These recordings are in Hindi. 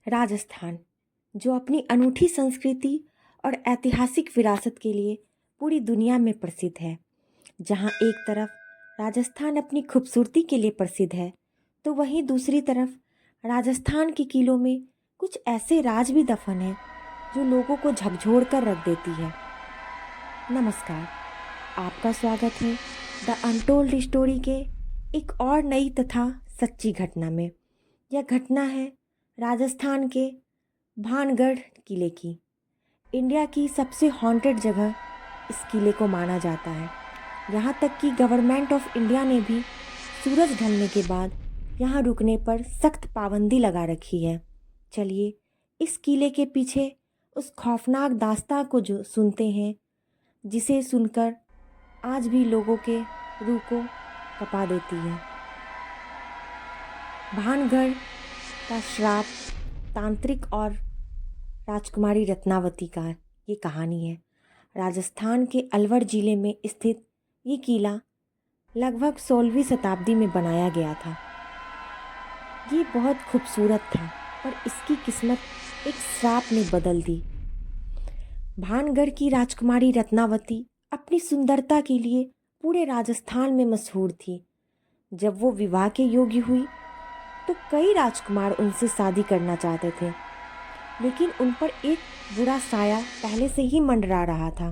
राजस्थान, जो अपनी अनूठी संस्कृति और ऐतिहासिक विरासत के लिए पूरी दुनिया में प्रसिद्ध है। जहाँ एक तरफ राजस्थान अपनी खूबसूरती के लिए प्रसिद्ध है, तो वहीं दूसरी तरफ राजस्थान के किलों में कुछ ऐसे राज भी दफन हैं जो लोगों को झकझोर कर रख देती है। नमस्कार, आपका स्वागत है द अनटोल्ड स्टोरी के एक और नई तथा सच्ची घटना में। यह घटना है राजस्थान के भानगढ़ किले की। इंडिया की सबसे हॉन्टेड जगह इस किले को माना जाता है। यहाँ तक कि गवर्नमेंट ऑफ इंडिया ने भी सूरज ढलने के बाद यहाँ रुकने पर सख्त पाबंदी लगा रखी है। चलिए इस किले के पीछे उस खौफनाक दास्तां को जो सुनते हैं, जिसे सुनकर आज भी लोगों के रूह को कँपा देती है। भानगढ़ का श्राप, तांत्रिक और राजकुमारी रत्नावती का ये कहानी है। राजस्थान के अलवर ज़िले में स्थित ये किला लगभग 16वीं शताब्दी में बनाया गया था। ये बहुत खूबसूरत था और इसकी किस्मत एक श्राप ने बदल दी। भानगढ़ की राजकुमारी रत्नावती अपनी सुंदरता के लिए पूरे राजस्थान में मशहूर थी। जब वो विवाह के योग्य हुई तो कई राजकुमार उनसे शादी करना चाहते थे, लेकिन उन पर एक बुरा साया पहले से ही मंडरा रहा था।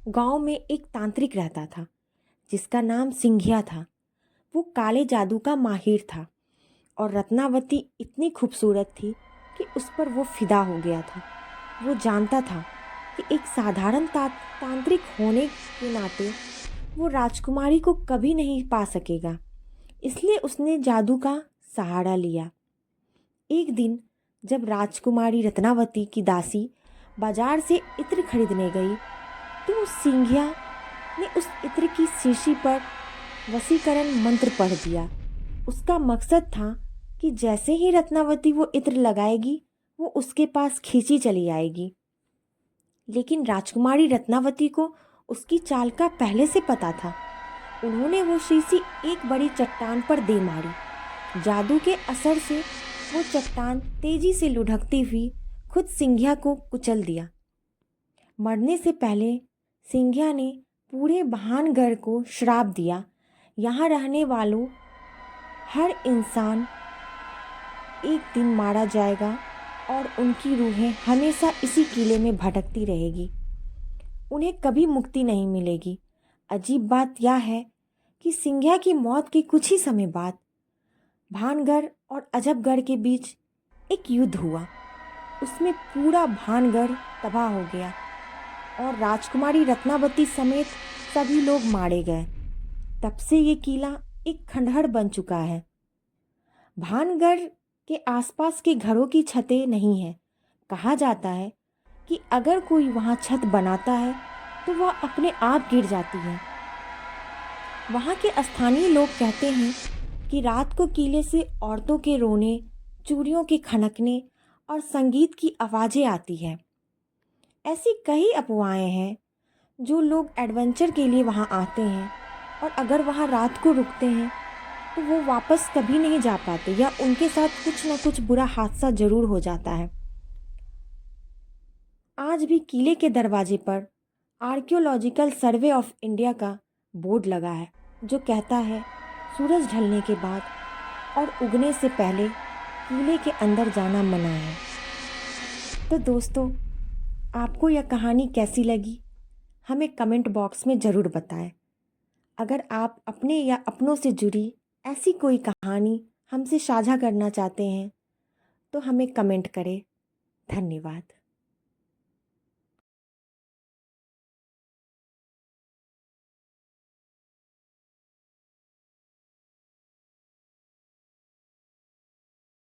गांव में एक तांत्रिक रहता था जिसका नाम सिंघिया था। वो काले जादू का माहिर था और रत्नावती इतनी खूबसूरत थी कि उस पर वो फिदा हो गया था। वो जानता था कि एक साधारण तांत्रिक होने के नाते वो राजकुमारी को कभी नहीं पा सकेगा, इसलिए उसने जादू का सहारा लिया। एक दिन जब राजकुमारी रत्नावती की दासी बाजार से इत्र खरीदने गई तो सिंघिया ने उस इत्र की शीशी पर वशीकरण मंत्र पढ़ दिया। उसका मकसद था कि जैसे ही रत्नावती वो इत्र लगाएगी वो उसके पास खींची चली आएगी। लेकिन राजकुमारी रत्नावती को उसकी चाल का पहले से पता था। उन्होंने वो शीशी एक बड़ी चट्टान पर दे मारी। जादू के असर से वो चट्टान तेजी से लुढ़कती हुई खुद सिंघिया को कुचल दिया। मरने से पहले सिंघिया ने पूरे भानगढ़ को श्राप दिया, यहाँ रहने वालों हर इंसान एक दिन मारा जाएगा और उनकी रूहें हमेशा इसी किले में भटकती रहेगी। उन्हें कभी मुक्ति नहीं मिलेगी। अजीब बात यह है कि सिंघिया की मौत के कुछ ही समय बाद भानगढ़ और अजबगढ़ के बीच एक युद्ध हुआ। उसमें पूरा भानगढ़ तबाह हो गया और राजकुमारी रत्नावती समेत सभी लोग मारे गए। तब से ये किला एक खंडहर बन चुका है। भानगढ़ के आसपास के घरों की छतें नहीं हैं। कहा जाता है कि अगर कोई वहाँ छत बनाता है तो वह अपने आप गिर जाती है। वहाँ के स्थानीय लोग कहते हैं कि रात को किले से औरतों के रोने, चूड़ियों के खनकने और संगीत की आवाज़ें आती हैं। ऐसी कई अफवाहें हैं। जो लोग एडवेंचर के लिए वहाँ आते हैं और अगर वहाँ रात को रुकते हैं तो वो वापस कभी नहीं जा पाते या उनके साथ कुछ ना कुछ बुरा हादसा ज़रूर हो जाता है। आज भी किले के दरवाजे पर आर्कियोलॉजिकल सर्वे ऑफ इंडिया का बोर्ड लगा है जो कहता है सूरज ढलने के बाद और उगने से पहले किले के अंदर जाना मना है। तो दोस्तों, आपको यह कहानी कैसी लगी हमें कमेंट बॉक्स में ज़रूर बताएं। अगर आप अपने या अपनों से जुड़ी ऐसी कोई कहानी हमसे साझा करना चाहते हैं तो हमें कमेंट करें। धन्यवाद।